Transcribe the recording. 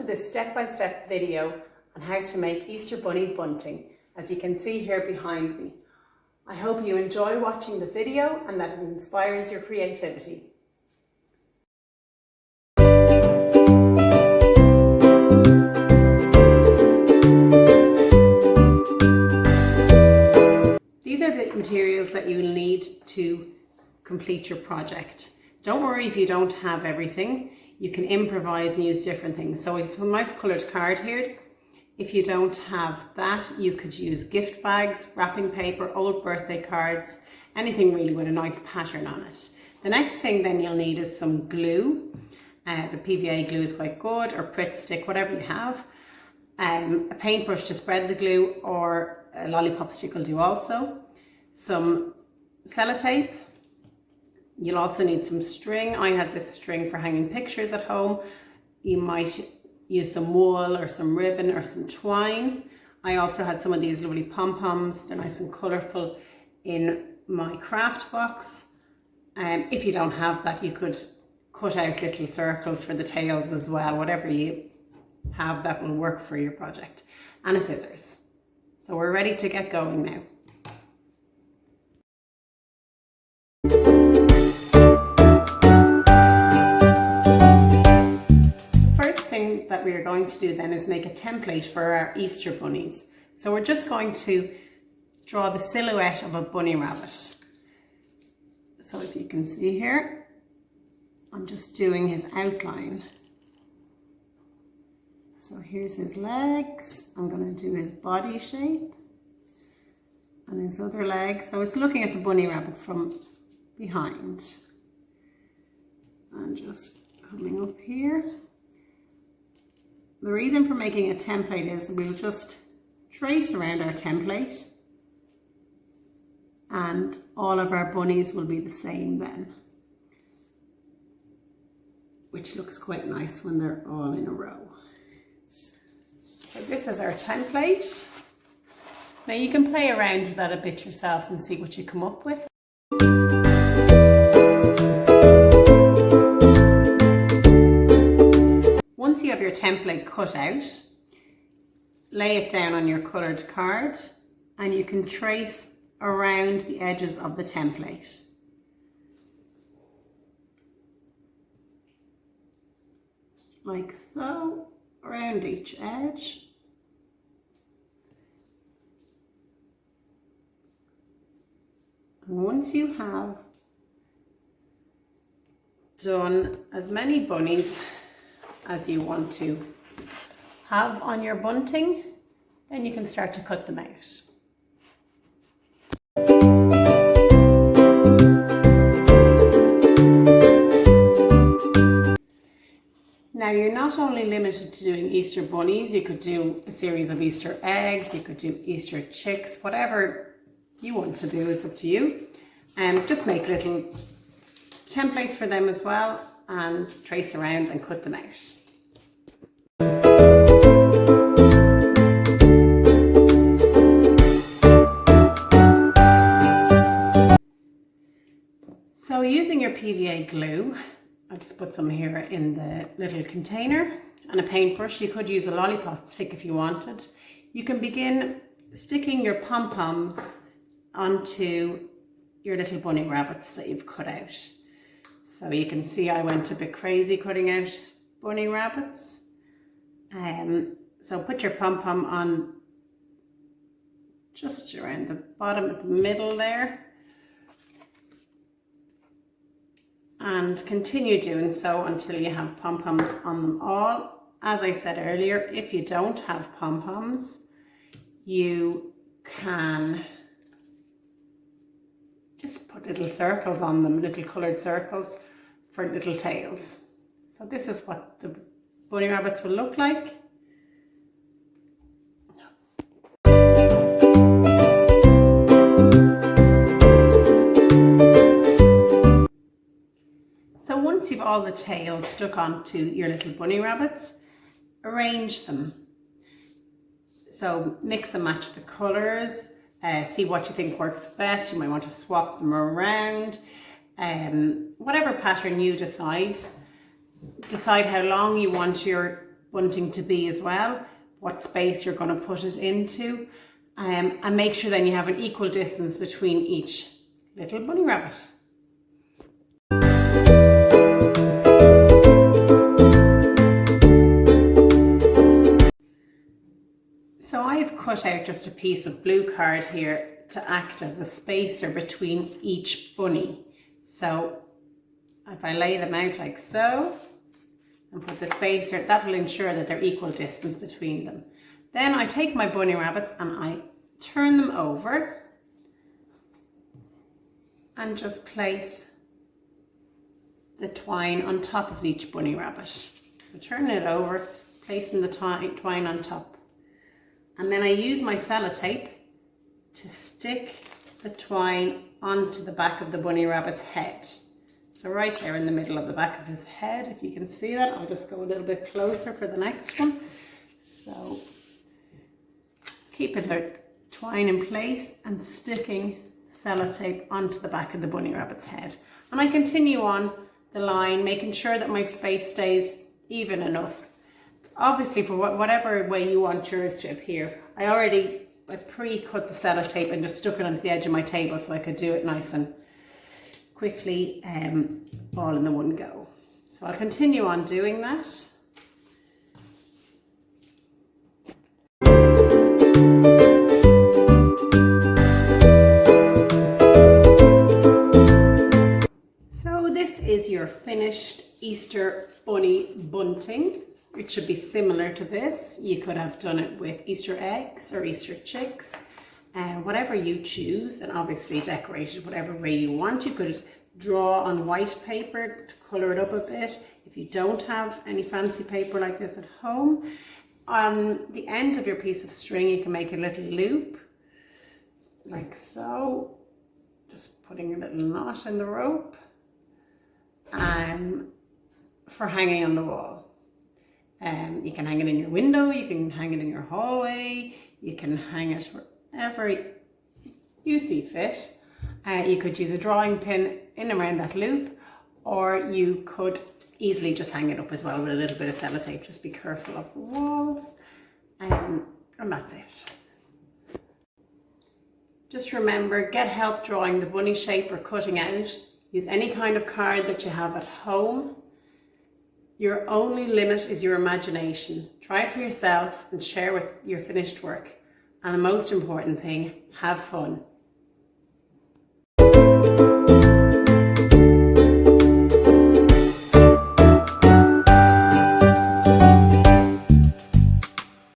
this step-by-step video on how to make Easter bunny bunting, as you can see here behind me. I hope you enjoy watching the video and that it inspires your creativity. These are the materials that you will need to complete your project. Don't worry if you don't have everything. You can improvise and use different things. So we have a nice coloured card here. If you don't have that, you could use gift bags, wrapping paper, old birthday cards, anything really with a nice pattern on it. The next thing then you'll need is some glue. The PVA glue is quite good, or Pritt stick, whatever you have. A paintbrush to spread the glue, or a lollipop stick will do also. Some sellotape. You'll also need some string. I had this string for hanging pictures at home. You might use some wool or some ribbon or some twine. I also had some of these lovely pom-poms. They're nice and colourful in my craft box. If you don't have that, you could cut out little circles for the tails as well. Whatever you have that will work for your project. And a scissors. So we're ready to get going now. That we are going to do then is make a template for our Easter bunnies. So we're just going to draw the silhouette of a bunny rabbit. So if you can see here, I'm just doing his outline. So here's his legs. I'm going to do his body shape and his other leg. So it's looking at the bunny rabbit from behind. And just coming up here. The reason for making a template is we'll just trace around our template and all of our bunnies will be the same then, which looks quite nice when they're all in a row. So this is our template. Now you can play around with that a bit yourselves and see what you come up with. Once you have your template cut out, lay it down on your coloured card and you can trace around the edges of the template. Like so, around each edge. And once you have done as many bunnies as you want to have on your bunting, then you can start to cut them out. Now you're not only limited to doing Easter bunnies, you could do a series of Easter eggs, you could do Easter chicks, whatever you want to do, it's up to you. And just make little templates for them as well and trace around and cut them out. So using your PVA glue, I just put some here in the little container, and a paintbrush. You could use a lollipop stick if you wanted. You can begin sticking your pom-poms onto your little bunny rabbits that you've cut out. So you can see I went a bit crazy cutting out bunny rabbits. So put your pom-pom on just around the bottom of the middle there. And continue doing so until you have pom-poms on them all. As I said earlier, if you don't have pom-poms, you can just put little circles on them, little coloured circles for little tails. So this is what the bunny rabbits will look like. So once you've all the tails stuck onto your little bunny rabbits, arrange them. So mix and match the colours. See what you think works best. You might want to swap them around. Whatever pattern you decide how long you want your bunting to be as well, what space you're going to put it into, and make sure then you have an equal distance between each little bunny rabbit. So I've cut out just a piece of blue card here to act as a spacer between each bunny. So if I lay them out like so and put the spacer, that will ensure that they're equal distance between them. Then I take my bunny rabbits and I turn them over and just place the twine on top of each bunny rabbit. So turn it over, placing the twine on top. And then I use my sellotape to stick the twine onto the back of the bunny rabbit's head. So right there in the middle of the back of his head, if you can see that, I'll just go a little bit closer for the next one. So keeping the twine in place and sticking sellotape onto the back of the bunny rabbit's head. And I continue on the line, making sure that my space stays even enough. Obviously, for whatever way you want yours to appear. I pre-cut the sellotape and just stuck it onto the edge of my table so I could do it nice and quickly, all in the one go. So I'll continue on doing that. So this is your finished Easter bunny bunting. It should be similar to this. You could have done it with Easter eggs or Easter chicks, whatever you choose, and obviously decorate it whatever way you want. You could draw on white paper to colour it up a bit. If you don't have any fancy paper like this at home, on the end of your piece of string you can make a little loop, like so. Just putting a little knot in the rope, for hanging on the wall. You can hang it in your window, you can hang it in your hallway, you can hang it wherever you see fit. You could use a drawing pin in around that loop, or you could easily just hang it up as well with a little bit of sellotape. Just be careful of the walls, and that's it. Just remember, get help drawing the bunny shape or cutting out. Use any kind of card that you have at home. Your only limit is your imagination. Try it for yourself and share with your finished work. And the most important thing, have fun.